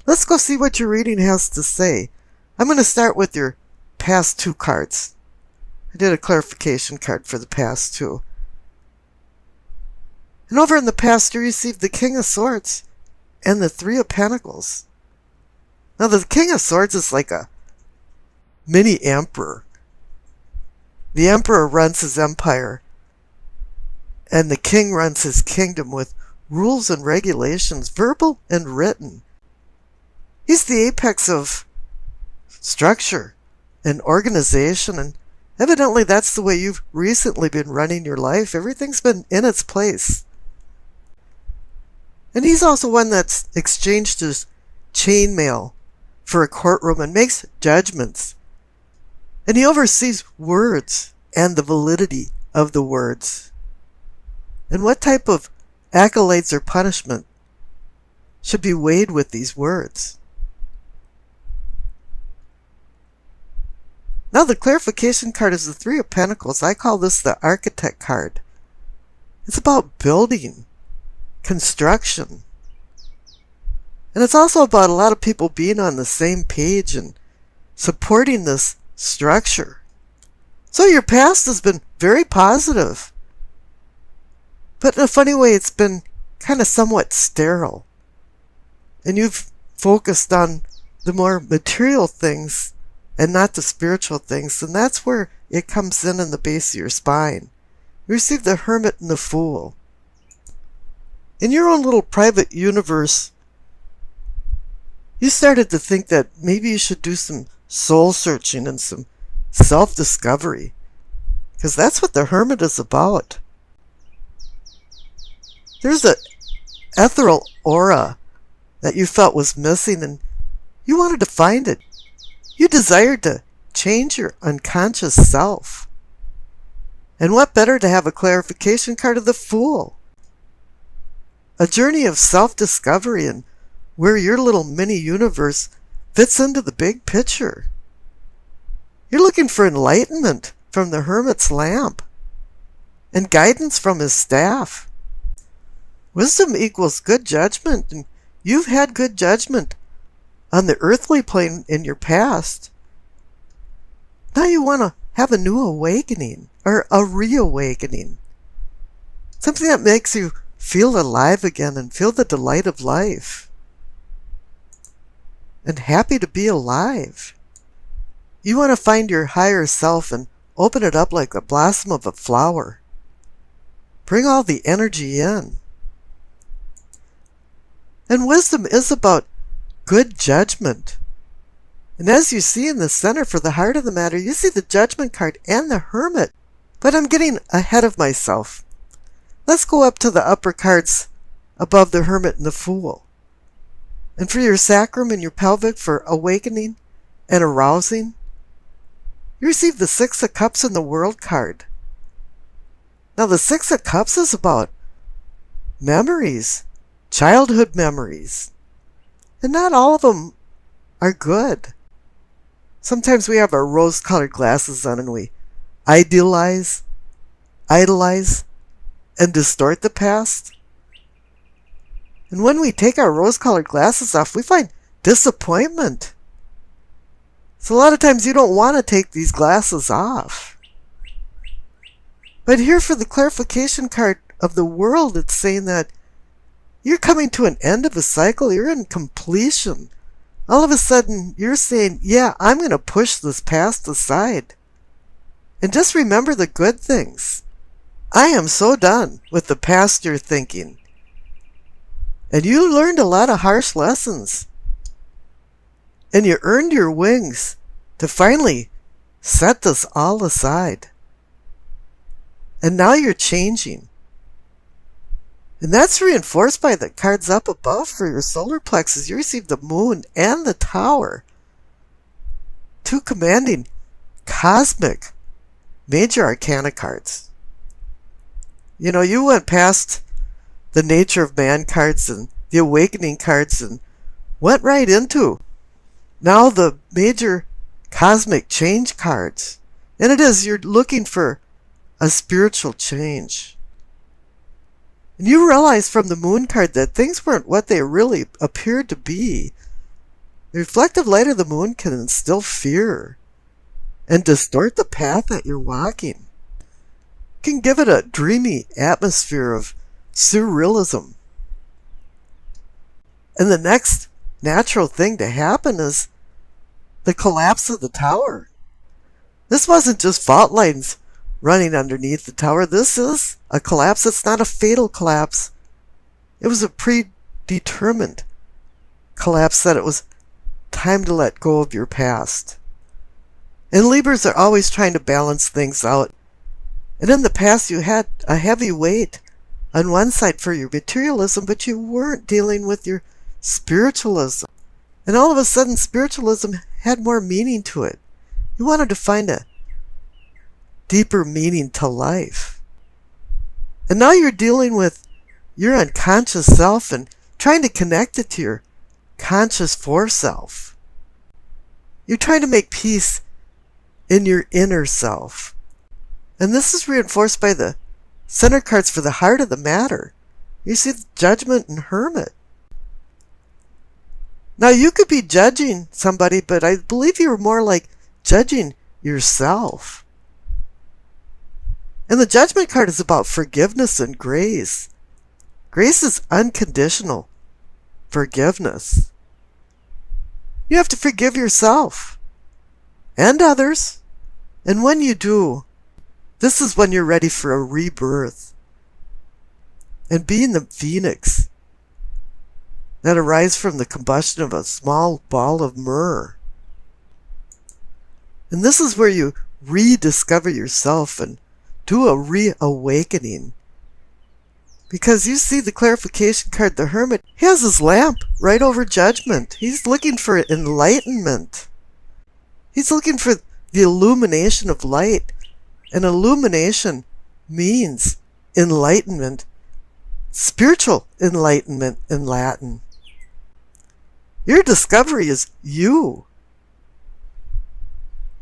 Let's go see what your reading has to say. I'm going to start with your past two cards. I did a clarification card for the past two. And over in the past, you received the King of Swords and the Three of Pentacles. Now, the King of Swords is like a mini emperor. The emperor runs his empire, and the king runs his kingdom with rules and regulations, verbal and written. He's the apex of structure and organization, and evidently that's the way you've recently been running your life. Everything's been in its place. And he's also one that's exchanged his chainmail for a courtroom and makes judgments. And he oversees words and the validity of the words. And what type of accolades or punishment should be weighed with these words? Now the clarification card is the Three of Pentacles. I call this the Architect card. It's about building, construction. And it's also about a lot of people being on the same page and supporting this structure. So your past has been very positive. But in a funny way, it's been kind of somewhat sterile. And you've focused on the more material things and not the spiritual things. And that's where it comes in the base of your spine. You receive the Hermit and the Fool. In your own little private universe, you started to think that maybe you should do some soul searching and some self-discovery. Because that's what the Hermit is about. There's an ethereal aura that you felt was missing, and you wanted to find it. You desired to change your unconscious self. And what better to have a clarification card of the Fool? A journey of self-discovery and where your little mini-universe fits into the big picture. You're looking for enlightenment from the Hermit's lamp and guidance from his staff. Wisdom equals good judgment, and you've had good judgment on the earthly plane in your past. Now you want to have a new awakening, or a reawakening. Something that makes you feel alive again and feel the delight of life. And happy to be alive. You want to find your higher self and open it up like the blossom of a flower. Bring all the energy in. And wisdom is about good judgment. And as you see in the center for the heart of the matter, you see the Judgment card and the Hermit. But I'm getting ahead of myself. Let's go up to the upper cards above the Hermit and the Fool. And for your sacrum and your pelvic for awakening and arousing, you receive the Six of Cups and the World card. Now the Six of Cups is about memories, childhood memories. And not all of them are good. Sometimes we have our rose-colored glasses on and we idolize, and distort the past. And when we take our rose-colored glasses off, we find disappointment. So a lot of times you don't want to take these glasses off. But here for the clarification card of the World, it's saying that you're coming to an end of a cycle. You're in completion. All of a sudden, you're saying, yeah, I'm going to push this past aside. And just remember the good things. I am so done with the past you're thinking. And you learned a lot of harsh lessons. And you earned your wings to finally set this all aside. And now you're changing. And that's reinforced by the cards up above for your solar plexus. You received the Moon and the Tower. Two commanding cosmic major arcana cards. You know, you went past the nature of man cards and the awakening cards and went right into now the major cosmic change cards. And it is, you're looking for a spiritual change. And you realize from the Moon card that things weren't what they really appeared to be. The reflective light of the moon can instill fear and distort the path that you're walking. It can give it a dreamy atmosphere of surrealism. And the next natural thing to happen is the collapse of the tower. This wasn't just fault lines running underneath the tower. This is a collapse. It's not a fatal collapse. It was a predetermined collapse, that it was time to let go of your past. And Libras are always trying to balance things out. And in the past you had a heavy weight on one side for your materialism, but you weren't dealing with your spiritualism. And all of a sudden spiritualism had more meaning to it. You wanted to find a deeper meaning to life. And now you're dealing with your unconscious self and trying to connect it to your conscious foreself. You're trying to make peace in your inner self. And this is reinforced by the center cards for the heart of the matter. You see the Judgment and Hermit. Now you could be judging somebody, but I believe you were more like judging yourself. And the Judgment card is about forgiveness and grace. Grace is unconditional forgiveness. You have to forgive yourself and others. And when you do, this is when you're ready for a rebirth. And being the phoenix that arises from the combustion of a small ball of myrrh. And this is where you rediscover yourself and do a reawakening. Because you see the clarification card, the Hermit, he has his lamp right over Judgment. He's looking for enlightenment. He's looking for the illumination of light. And illumination means enlightenment, spiritual enlightenment in Latin. Your discovery is you.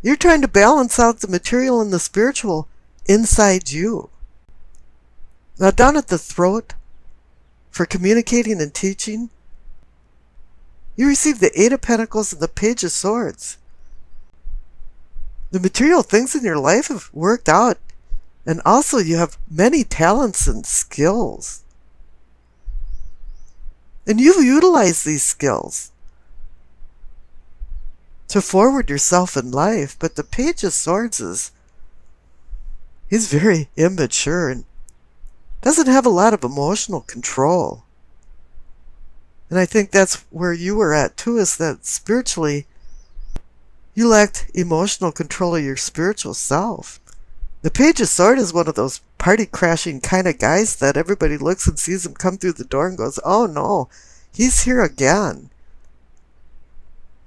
You're trying to balance out the material and the spiritual inside you. Now down at the throat, for communicating and teaching, you receive the Eight of Pentacles and the Page of Swords. The material things in your life have worked out, and also you have many talents and skills. And you've utilized these skills to forward yourself in life, but the Page of Swords he's very immature and doesn't have a lot of emotional control. And I think that's where you were at too, is that spiritually you lacked emotional control of your spiritual self. The Page of Swords is one of those party-crashing kind of guys that everybody looks and sees him come through the door and goes, oh no, he's here again.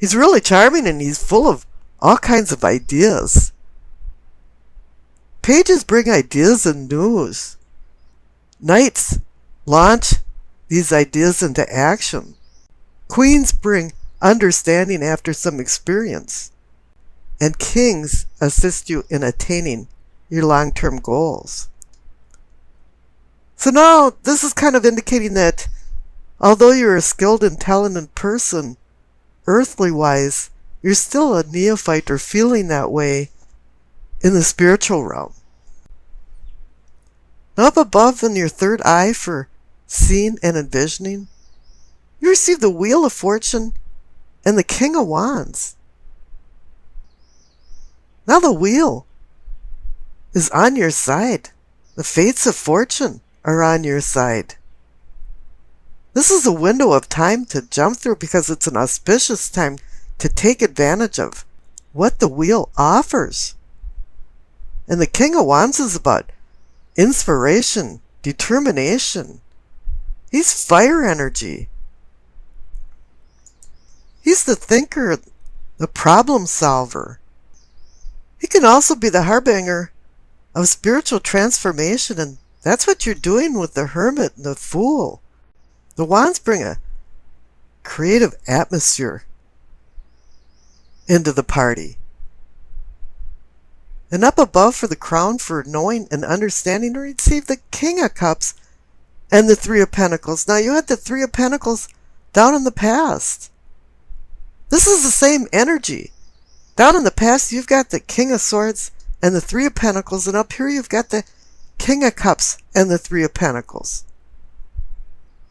He's really charming and he's full of all kinds of ideas. Pages bring ideas and news. Knights launch these ideas into action. Queens bring understanding after some experience. And kings assist you in attaining your long-term goals. So now this is kind of indicating that although you're a skilled and talented person, earthly-wise, you're still a neophyte or feeling that way in the spiritual realm. Now up above in your third eye for seeing and envisioning, you receive the Wheel of Fortune and the King of Wands. Now the wheel is on your side. The fates of fortune are on your side. This is a window of time to jump through because it's an auspicious time to take advantage of what the wheel offers. And the King of Wands is about inspiration, determination. He's fire energy. He's the thinker, the problem solver. He can also be the harbinger of spiritual transformation, and that's what you're doing with the Hermit and the Fool. The Wands bring a creative atmosphere into the party. And up above for the crown for knowing and understanding, receive the King of Cups and the Three of Pentacles. Now you had the Three of Pentacles down in the past. This is the same energy. Down in the past, you've got the King of Swords and the Three of Pentacles, and up here you've got the King of Cups and the Three of Pentacles.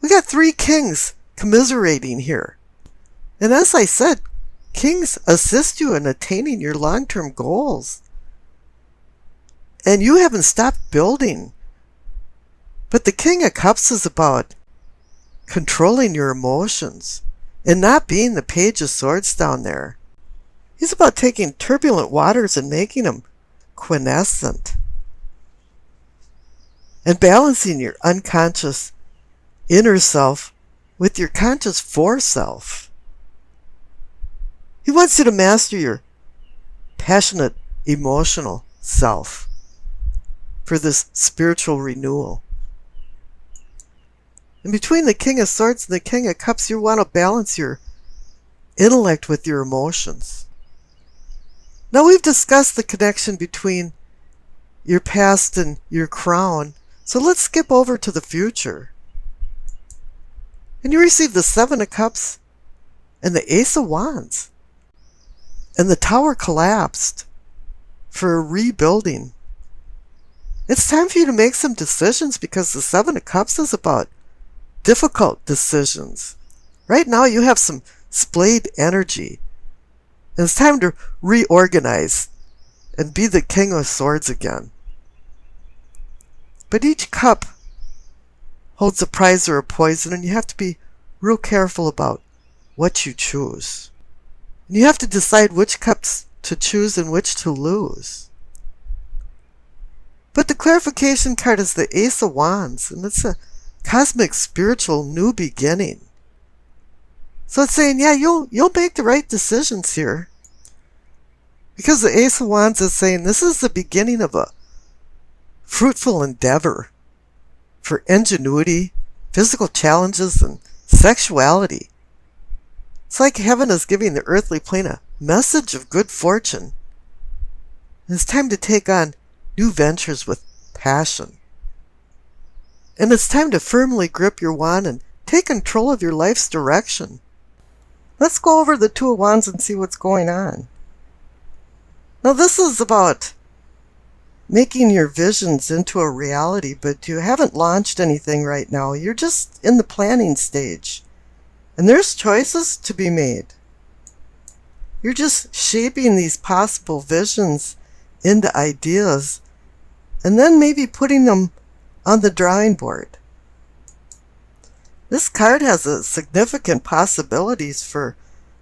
We got three kings commiserating here. And as I said, kings assist you in attaining your long-term goals. And you haven't stopped building. But the King of Cups is about controlling your emotions and not being the Page of Swords down there. He's about taking turbulent waters and making them quiescent. And balancing your unconscious inner self with your conscious foreself. He wants you to master your passionate, emotional self for this spiritual renewal. And between the King of Swords and the King of Cups, you want to balance your intellect with your emotions. Now, we've discussed the connection between your past and your crown, so let's skip over to the future. And you receive the Seven of Cups and the Ace of Wands. And the Tower collapsed for a rebuilding. It's time for you to make some decisions, because the Seven of Cups is about difficult decisions. Right now you have some splayed energy. And it's time to reorganize and be the King of Swords again. But each cup holds a prize or a poison, and you have to be real careful about what you choose. And you have to decide which cups to choose and which to lose. But the clarification card is the Ace of Wands, and it's a cosmic spiritual new beginning. So it's saying, yeah, you'll make the right decisions here. Because the Ace of Wands is saying this is the beginning of a fruitful endeavor for ingenuity, physical challenges, and sexuality. It's like heaven is giving the earthly plane a message of good fortune. And it's time to take on new ventures with passion. And it's time to firmly grip your wand and take control of your life's direction. Let's go over the Two of Wands and see what's going on. Now, this is about making your visions into a reality, but you haven't launched anything right now. You're just in the planning stage. And there's choices to be made. You're just shaping these possible visions into ideas and then maybe putting them on the drawing board. This card has a significant possibilities for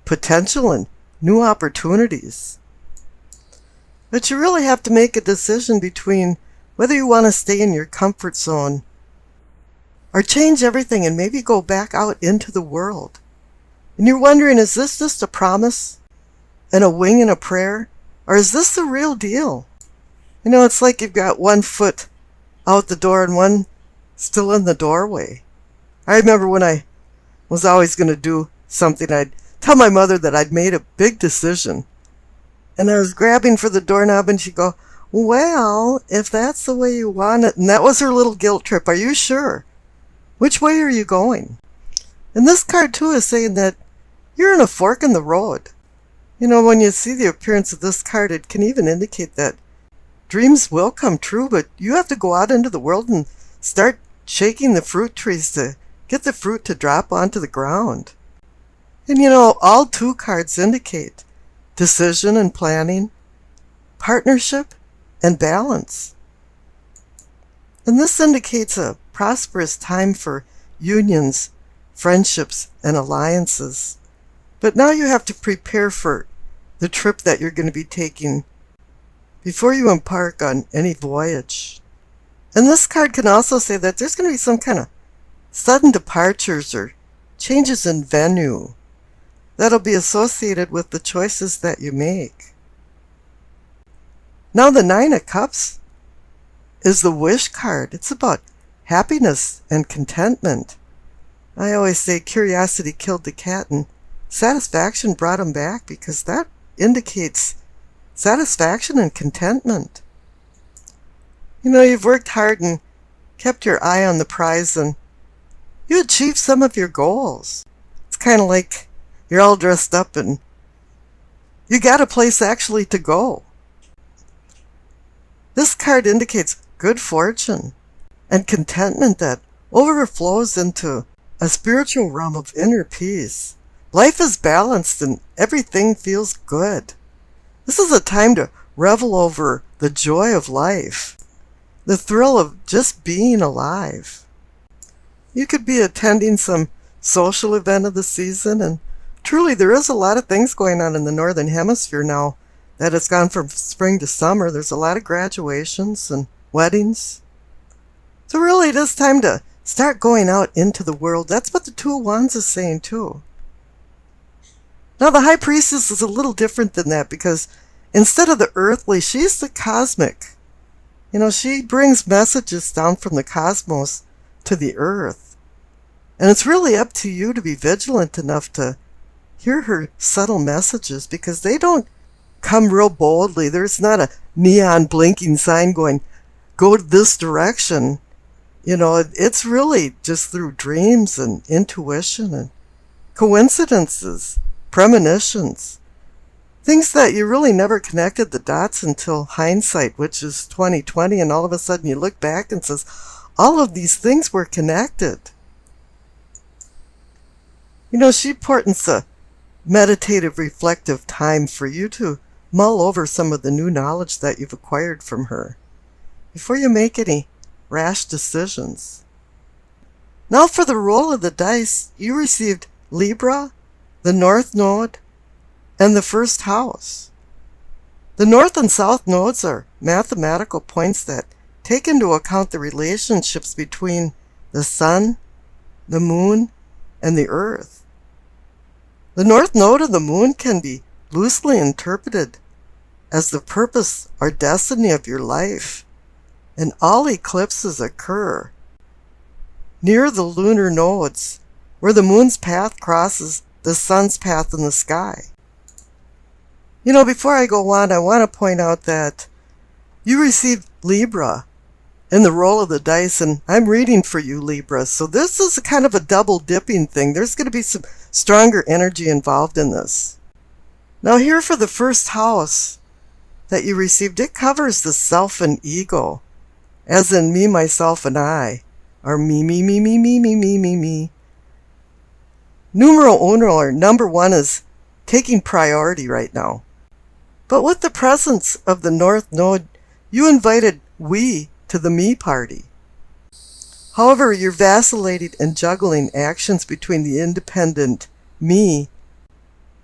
potential and new opportunities. But you really have to make a decision between whether you want to stay in your comfort zone or change everything and maybe go back out into the world. And you're wondering, is this just a promise and a wing and a prayer? Or is this the real deal? You know, it's like you've got one foot out the door and one still in the doorway. I remember when I was always going to do something, I'd tell my mother that I'd made a big decision. And I was grabbing for the doorknob and she'd go, well, if that's the way you want it. And that was her little guilt trip. Are you sure? Which way are you going? And this card too is saying that you're in a fork in the road. You know, when you see the appearance of this card, it can even indicate that dreams will come true, but you have to go out into the world and start shaking the fruit trees to get the fruit to drop onto the ground. And you know, all two cards indicate decision and planning, partnership, and balance. And this indicates a prosperous time for unions, friendships, and alliances. But now you have to prepare for the trip that you're going to be taking before you embark on any voyage. And this card can also say that there's going to be some kind of sudden departures or changes in venue that'll be associated with the choices that you make. Now the Nine of Cups is the wish card. It's about happiness and contentment. I always say curiosity killed the cat and satisfaction brought him back, because that indicates satisfaction and contentment. You know, you've worked hard and kept your eye on the prize and you achieved some of your goals. It's kind of like you're all dressed up and You got a place actually to go. This card indicates good fortune and contentment that overflows into a spiritual realm of inner peace. Life is balanced and everything feels good. This is a time to revel over the joy of life, the thrill of just being alive. You could be attending some social event of the season, and truly there is a lot of things going on in the Northern Hemisphere now that it's gone from spring to summer. There's a lot of graduations and weddings. So really it is time to start going out into the world. That's what the Two of Wands is saying too. Now the High Priestess is a little different than that, because instead of the earthly, she's the cosmic. She brings messages down from the cosmos to the earth. And it's really up to you to be vigilant enough to hear her subtle messages, because they don't come real boldly. There's not a neon blinking sign going, go this direction. It's really just through dreams and intuition and coincidences, premonitions, things that you really never connected the dots until hindsight, which is 2020, and all of a sudden you look back and says, all of these things were connected. She portends a meditative, reflective time for you to mull over some of the new knowledge that you've acquired from her before you make any rash decisions. Now for the roll of the dice, you received Libra, the North Node, and the first house. The North and South nodes are mathematical points that take into account the relationships between the Sun, the Moon, and the Earth. The North Node of the Moon can be loosely interpreted as the purpose or destiny of your life, and all eclipses occur near the lunar nodes, where the Moon's path crosses the Sun's path in the sky. Before I go on, I want to point out that you received Libra in the roll of the dice, and I'm reading for you, Libra. So this is kind of a double dipping thing. There's going to be some stronger energy involved in this. Now here for the first house that you received, it covers the self and ego, as in me, myself, and I, or me, me, me, me, me, me, me, me, me. Numero uno, or number one, is taking priority right now. But with the presence of the North Node, you invited we to the me party. However, you're vacillating and juggling actions between the independent me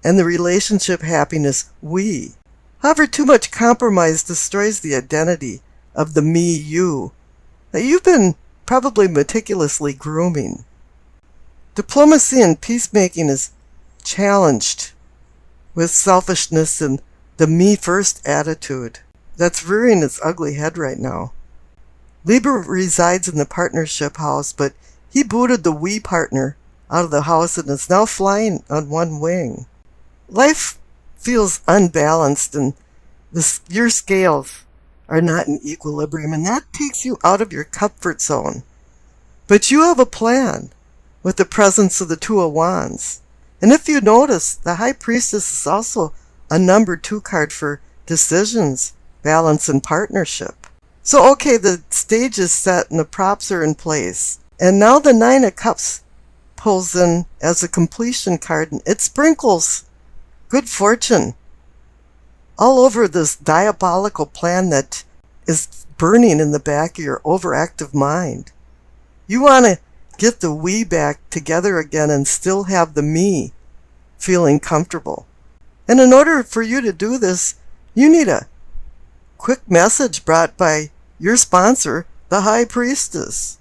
and the relationship happiness we. However, too much compromise destroys the identity of the me you that you've been probably meticulously grooming. Diplomacy and peacemaking is challenged with selfishness and the me-first attitude that's rearing its ugly head right now. Libra resides in the partnership house, but he booted the we partner out of the house and is now flying on one wing. Life feels unbalanced, and your scales are not in equilibrium, and that takes you out of your comfort zone. But you have a plan with the presence of the Two of Wands. And if you notice, the High Priestess is also a number 2 card for decisions, balance, and partnership. So okay, the stage is set and the props are in place. And now the Nine of Cups pulls in as a completion card, and it sprinkles good fortune all over this diabolical plan that is burning in the back of your overactive mind. You want to get the we back together again and still have the me feeling comfortable. And in order for you to do this, you need a quick message brought by your sponsor, the High Priestess.